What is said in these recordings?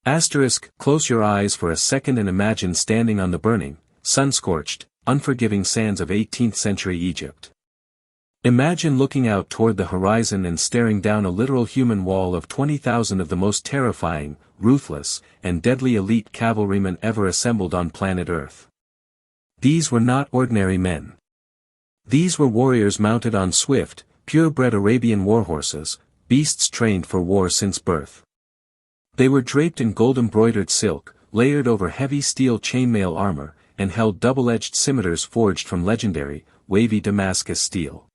Close your eyes for a second and imagine standing on the burning, sun-scorched, unforgiving sands of 18th century Egypt. Imagine looking out toward the horizon and staring down a literal human wall of 20,000 of the most terrifying, ruthless, and deadly elite cavalrymen ever assembled on planet Earth. These were not ordinary men. These were warriors mounted on swift, purebred Arabian warhorses, beasts trained for war since birth. They were draped in gold-embroidered silk, layered over heavy steel chainmail armor, and held double-edged scimitars forged from legendary, wavy Damascus steel.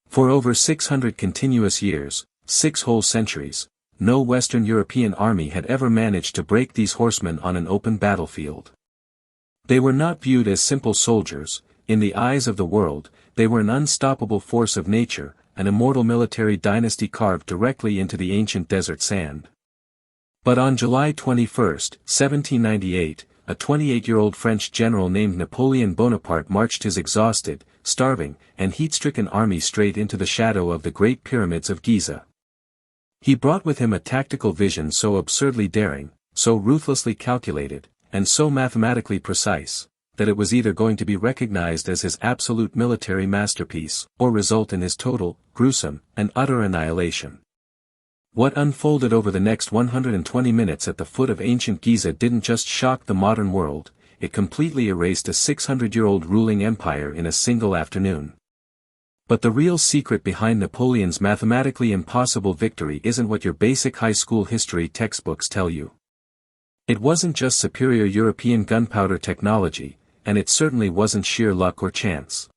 For over 600 continuous years, 6 whole centuries, no Western European army had ever managed to break these horsemen on an open battlefield. They were not viewed as simple soldiers. In the eyes of the world, they were an unstoppable force of nature, an immortal military dynasty carved directly into the ancient desert sand. But on July 21, 1798, a 28-year-old French general named Napoleon Bonaparte marched his exhausted, starving, and heat-stricken army straight into the shadow of the Great Pyramids of Giza. He brought with him a tactical vision so absurdly daring, so ruthlessly calculated, and so mathematically precise, that it was either going to be recognized as his absolute military masterpiece, or result in his total, gruesome, and utter annihilation. What unfolded over the next 120 minutes at the foot of ancient Giza didn't just shock the modern world, it completely erased a 600-year-old ruling empire in a single afternoon. But the real secret behind Napoleon's mathematically impossible victory isn't what your basic high school history textbooks tell you. It wasn't just superior European gunpowder technology, and it certainly wasn't sheer luck or chance.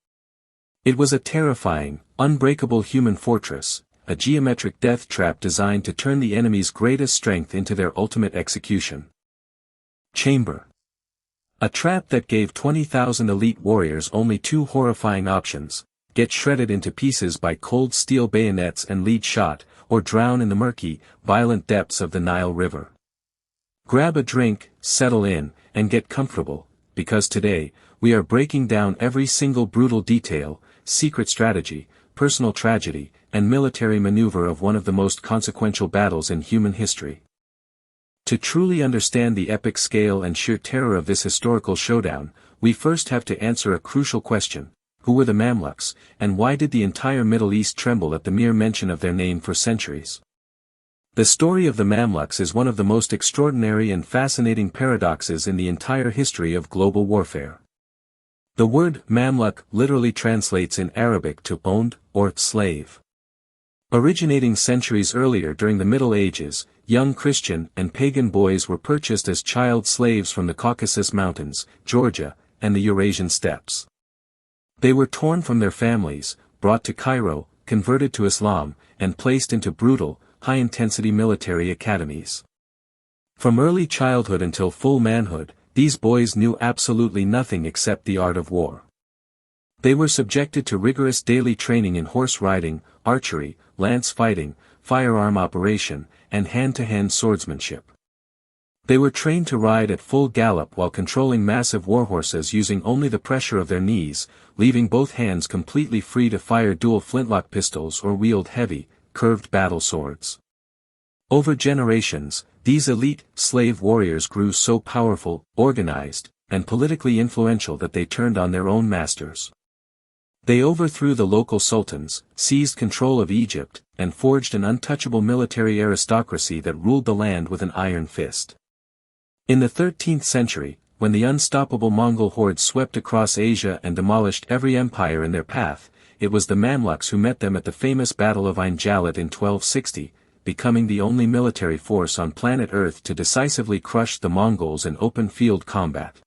It was a terrifying, unbreakable human fortress, a geometric death trap designed to turn the enemy's greatest strength into their ultimate execution. Chamber. A trap that gave 20,000 elite warriors only 2 horrifying options: get shredded into pieces by cold steel bayonets and lead shot, or drown in the murky, violent depths of the Nile River. Grab a drink, settle in, and get comfortable, because today, we are breaking down every single brutal detail, secret strategy, personal tragedy, and military maneuver of one of the most consequential battles in human history. To truly understand the epic scale and sheer terror of this historical showdown, we first have to answer a crucial question: who were the Mamluks, and why did the entire Middle East tremble at the mere mention of their name for centuries? The story of the Mamluks is one of the most extraordinary and fascinating paradoxes in the entire history of global warfare. The word Mamluk literally translates in Arabic to owned, or slave. Originating centuries earlier during the Middle Ages, young Christian and pagan boys were purchased as child slaves from the Caucasus Mountains, Georgia, and the Eurasian steppes. They were torn from their families, brought to Cairo, converted to Islam, and placed into brutal, high-intensity military academies. From early childhood until full manhood, these boys knew absolutely nothing except the art of war. They were subjected to rigorous daily training in horse riding, archery, lance fighting, firearm operation, and hand-to-hand swordsmanship. They were trained to ride at full gallop while controlling massive warhorses using only the pressure of their knees, leaving both hands completely free to fire dual flintlock pistols or wield heavy, curved battle swords. Over generations, these elite, slave warriors grew so powerful, organized, and politically influential that they turned on their own masters. They overthrew the local sultans, seized control of Egypt, and forged an untouchable military aristocracy that ruled the land with an iron fist. In the 13th century, when the unstoppable Mongol hordes swept across Asia and demolished every empire in their path, it was the Mamluks who met them at the famous Battle of Ain Jalut in 1260, becoming the only military force on planet Earth to decisively crush the Mongols in open field combat.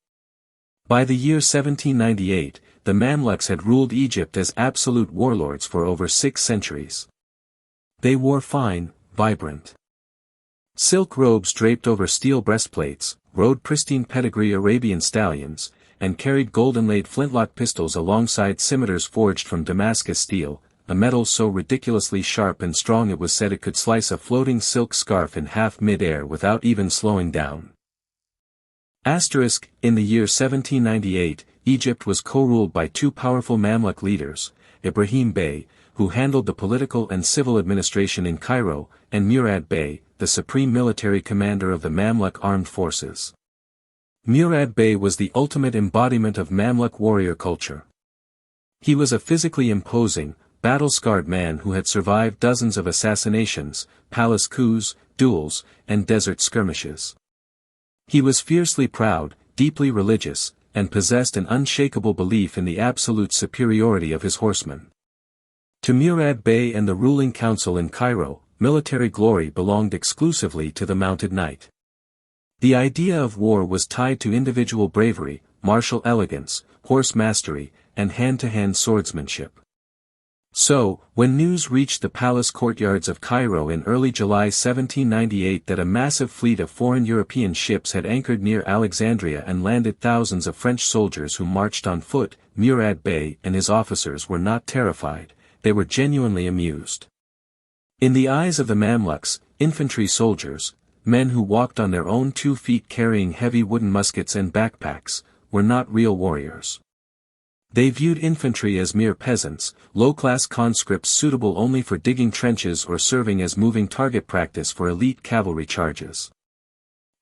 By the year 1798, the Mamluks had ruled Egypt as absolute warlords for over 6 centuries. They wore fine, vibrant silk robes draped over steel breastplates, rode pristine pedigree Arabian stallions, and carried gold-inlaid flintlock pistols alongside scimitars forged from Damascus steel, a metal so ridiculously sharp and strong it was said it could slice a floating silk scarf in half mid-air without even slowing down. In the year 1798, Egypt was co-ruled by 2 powerful Mamluk leaders, Ibrahim Bey, who handled the political and civil administration in Cairo, and Murad Bey, the supreme military commander of the Mamluk armed forces. Murad Bey was the ultimate embodiment of Mamluk warrior culture. He was a physically imposing, battle-scarred man who had survived dozens of assassinations, palace coups, duels, and desert skirmishes. He was fiercely proud, deeply religious, and possessed an unshakable belief in the absolute superiority of his horsemen. To Murad Bey and the ruling council in Cairo, military glory belonged exclusively to the mounted knight. The idea of war was tied to individual bravery, martial elegance, horse mastery, and hand-to-hand swordsmanship. So, when news reached the palace courtyards of Cairo in early July 1798 that a massive fleet of foreign European ships had anchored near Alexandria and landed thousands of French soldiers who marched on foot, Murad Bey and his officers were not terrified, they were genuinely amused. In the eyes of the Mamluks, infantry soldiers, men who walked on their own 2 feet carrying heavy wooden muskets and backpacks, were not real warriors. They viewed infantry as mere peasants, low-class conscripts suitable only for digging trenches or serving as moving target practice for elite cavalry charges.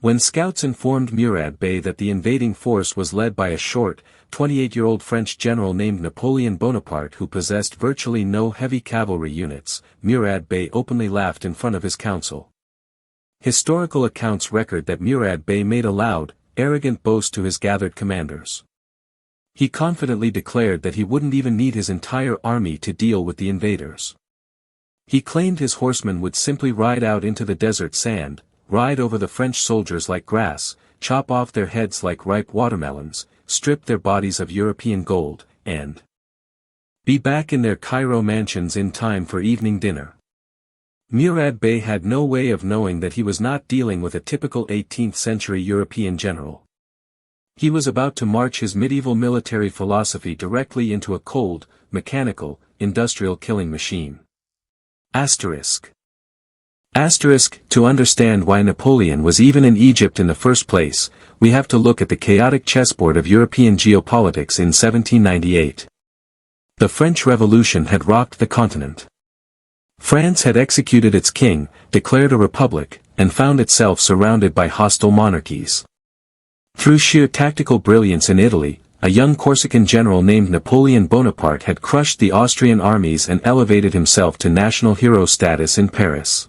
When scouts informed Murad Bey that the invading force was led by a short, 28-year-old French general named Napoleon Bonaparte who possessed virtually no heavy cavalry units, Murad Bey openly laughed in front of his council. Historical accounts record that Murad Bey made a loud, arrogant boast to his gathered commanders. He confidently declared that he wouldn't even need his entire army to deal with the invaders. He claimed his horsemen would simply ride out into the desert sand, ride over the French soldiers like grass, chop off their heads like ripe watermelons, strip their bodies of European gold, and be back in their Cairo mansions in time for evening dinner. Murad Bey had no way of knowing that he was not dealing with a typical 18th-century European general. He was about to march his medieval military philosophy directly into a cold, mechanical, industrial killing machine. Asterisk. To understand why Napoleon was even in Egypt in the first place, we have to look at the chaotic chessboard of European geopolitics in 1798. The French Revolution had rocked the continent. France had executed its king, declared a republic, and found itself surrounded by hostile monarchies. Through sheer tactical brilliance in Italy, a young Corsican general named Napoleon Bonaparte had crushed the Austrian armies and elevated himself to national hero status in Paris.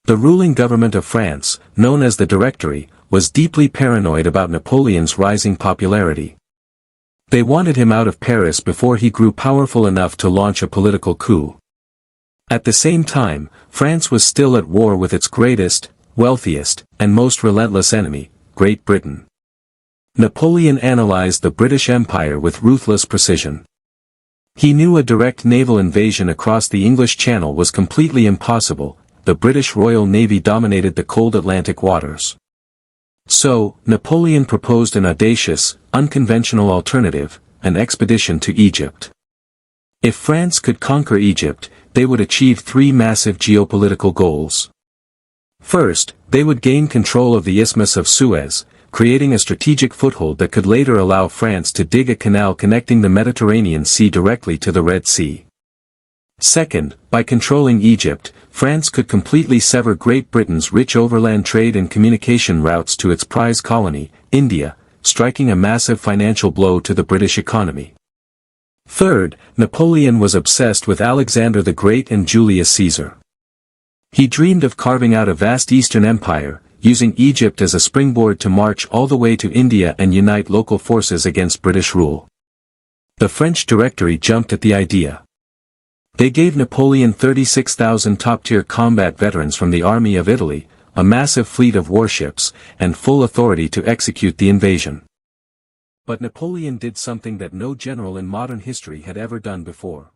The ruling government of France, known as the Directory, was deeply paranoid about Napoleon's rising popularity. They wanted him out of Paris before he grew powerful enough to launch a political coup. At the same time, France was still at war with its greatest, wealthiest, and most relentless enemy, Great Britain. Napoleon analyzed the British Empire with ruthless precision. He knew a direct naval invasion across the English Channel was completely impossible. The British Royal Navy dominated the cold Atlantic waters. So, Napoleon proposed an audacious, unconventional alternative, an expedition to Egypt. If France could conquer Egypt, they would achieve 3 massive geopolitical goals. First, they would gain control of the Isthmus of Suez, creating a strategic foothold that could later allow France to dig a canal connecting the Mediterranean Sea directly to the Red Sea. Second, by controlling Egypt, France could completely sever Great Britain's rich overland trade and communication routes to its prize colony, India, striking a massive financial blow to the British economy. Third, Napoleon was obsessed with Alexander the Great and Julius Caesar. He dreamed of carving out a vast Eastern Empire, using Egypt as a springboard to march all the way to India and unite local forces against British rule. The French Directory jumped at the idea. They gave Napoleon 36,000 top-tier combat veterans from the Army of Italy, a massive fleet of warships, and full authority to execute the invasion. But Napoleon did something that no general in modern history had ever done before.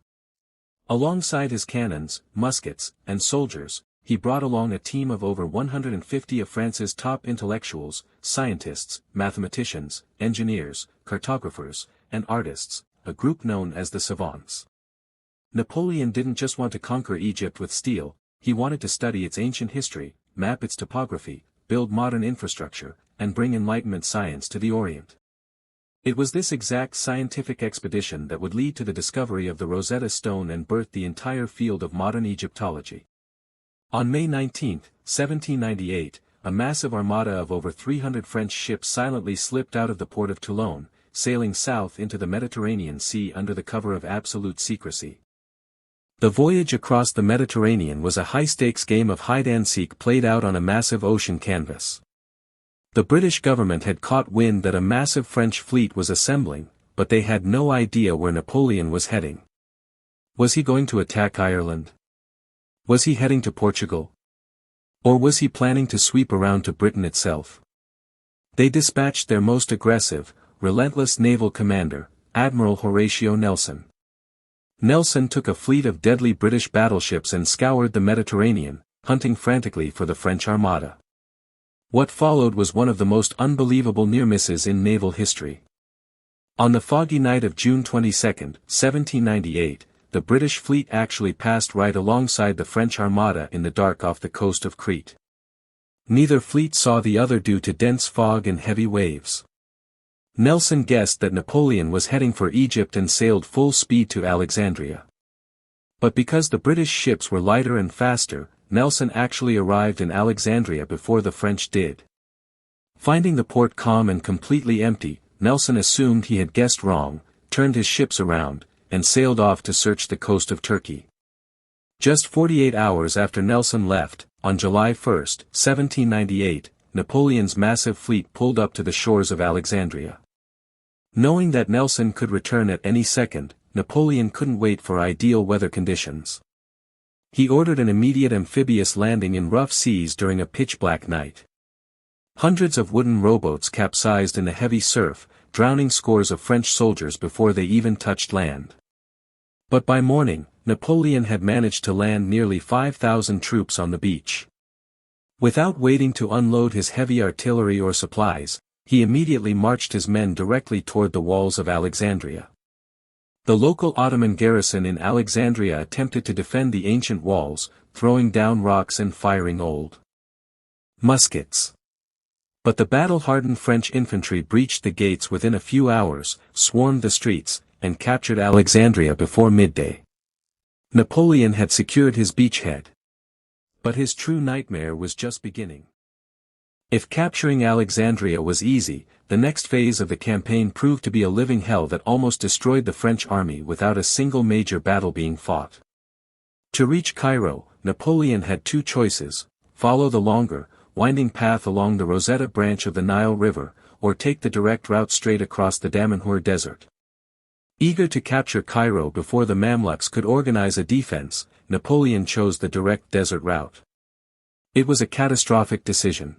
Alongside his cannons, muskets, and soldiers, he brought along a team of over 150 of France's top intellectuals, scientists, mathematicians, engineers, cartographers, and artists, a group known as the savants. Napoleon didn't just want to conquer Egypt with steel, he wanted to study its ancient history, map its topography, build modern infrastructure, and bring Enlightenment science to the Orient. It was this exact scientific expedition that would lead to the discovery of the Rosetta Stone and birth the entire field of modern Egyptology. On May 19, 1798, a massive armada of over 300 French ships silently slipped out of the port of Toulon, sailing south into the Mediterranean Sea under the cover of absolute secrecy. The voyage across the Mediterranean was a high-stakes game of hide-and-seek played out on a massive ocean canvas. The British government had caught wind that a massive French fleet was assembling, but they had no idea where Napoleon was heading. Was he going to attack Ireland? Was he heading to Portugal? Or was he planning to sweep around to Britain itself? They dispatched their most aggressive, relentless naval commander, Admiral Horatio Nelson. Nelson took a fleet of deadly British battleships and scoured the Mediterranean, hunting frantically for the French Armada. What followed was one of the most unbelievable near-misses in naval history. On the foggy night of June 22, 1798, the British fleet actually passed right alongside the French Armada in the dark off the coast of Crete. Neither fleet saw the other due to dense fog and heavy waves. Nelson guessed that Napoleon was heading for Egypt and sailed full speed to Alexandria. But because the British ships were lighter and faster, Nelson actually arrived in Alexandria before the French did. Finding the port calm and completely empty, Nelson assumed he had guessed wrong, turned his ships around, and sailed off to search the coast of Turkey. Just 48 hours after Nelson left, on July 1, 1798, Napoleon's massive fleet pulled up to the shores of Alexandria. Knowing that Nelson could return at any second, Napoleon couldn't wait for ideal weather conditions. He ordered an immediate amphibious landing in rough seas during a pitch-black night. Hundreds of wooden rowboats capsized in the heavy surf, drowning scores of French soldiers before they even touched land. But by morning, Napoleon had managed to land nearly 5,000 troops on the beach. Without waiting to unload his heavy artillery or supplies, he immediately marched his men directly toward the walls of Alexandria. The local Ottoman garrison in Alexandria attempted to defend the ancient walls, throwing down rocks and firing old muskets. But the battle-hardened French infantry breached the gates within a few hours, swarmed the streets, and captured Alexandria before midday. Napoleon had secured his beachhead. But his true nightmare was just beginning. If capturing Alexandria was easy, the next phase of the campaign proved to be a living hell that almost destroyed the French army without a single major battle being fought. To reach Cairo, Napoleon had two choices: follow the longer, winding path along the Rosetta branch of the Nile River, or take the direct route straight across the Damanhur Desert. Eager to capture Cairo before the Mamluks could organize a defense, Napoleon chose the direct desert route. It was a catastrophic decision.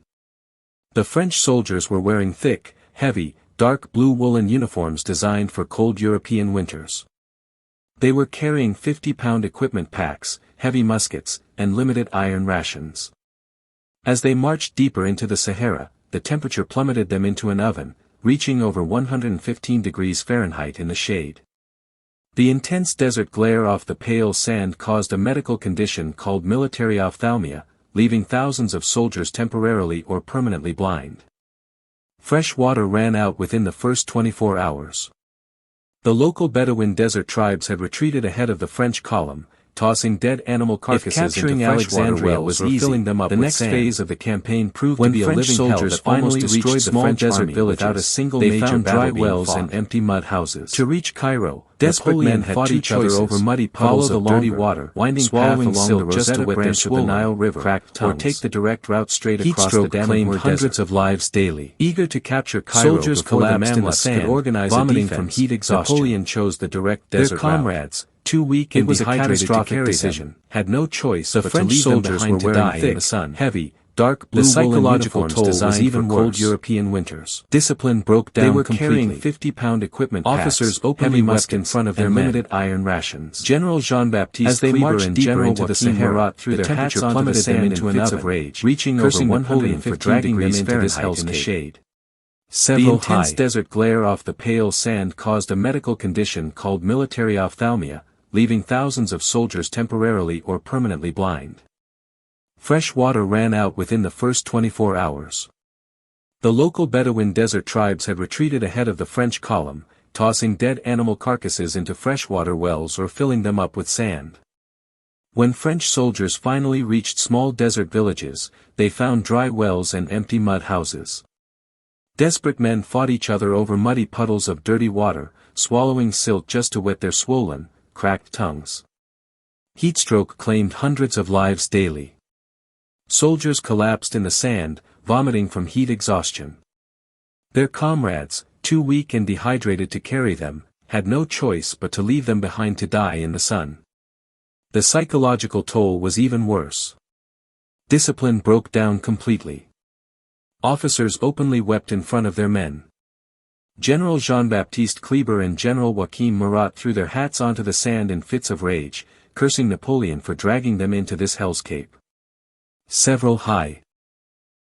The French soldiers were wearing thick, heavy, dark blue woolen uniforms designed for cold European winters. They were carrying 50-pound equipment packs, heavy muskets, and limited iron rations. As they marched deeper into the Sahara, the temperature plummeted them into an oven, reaching over 115 degrees Fahrenheit in the shade. The intense desert glare off the pale sand caused a medical condition called military ophthalmia, leaving thousands of soldiers temporarily or permanently blind. Fresh water ran out within the first 24 hours. The local Bedouin desert tribes had retreated ahead of the French column, tossing dead animal carcasses into fresh water wells or filling them up with sand. The next phase of the campaign proved to be a living hell that finally reached the French desert village without a single major battle being wells and empty mud houses. To reach Cairo, desperate men fought each other over muddy puddles of dirty water, winding path along the Rosetta branch of the Nile River, or take the direct route straight across the Damanhur hundreds of lives daily. Eager to capture Cairo, soldiers collapsed in the sand, vomiting from heat exhaustion. Napoleon chose the direct desert route. Their comrades, too weak and dehydrated to carry them, had no choice but to leave them behind to die in the sun. Heavy, dark blue woolen uniforms designed for cold European winters. Discipline broke down completely. They were carrying 50-pound equipment packs, officers openly wept in front of their limited iron rations. General Jean-Baptiste Kleber and General into the Sahara threw their hats onto the sand into an oven, rage, reaching over 115 degrees Fahrenheit in the shade. The intense desert glare off the pale sand caused a medical condition called military ophthalmia, leaving thousands of soldiers temporarily or permanently blind. Fresh water ran out within the first 24 hours. The local Bedouin desert tribes had retreated ahead of the French column, tossing dead animal carcasses into freshwater wells or filling them up with sand. When French soldiers finally reached small desert villages, they found dry wells and empty mud houses. Desperate men fought each other over muddy puddles of dirty water, swallowing silt just to wet their swollen, cracked tongues. Heatstroke claimed hundreds of lives daily. Soldiers collapsed in the sand, vomiting from heat exhaustion. Their comrades, too weak and dehydrated to carry them, had no choice but to leave them behind to die in the sun. The psychological toll was even worse. Discipline broke down completely. Officers openly wept in front of their men. General Jean-Baptiste Kleber and General Joachim Murat threw their hats onto the sand in fits of rage, cursing Napoleon for dragging them into this hellscape. Several high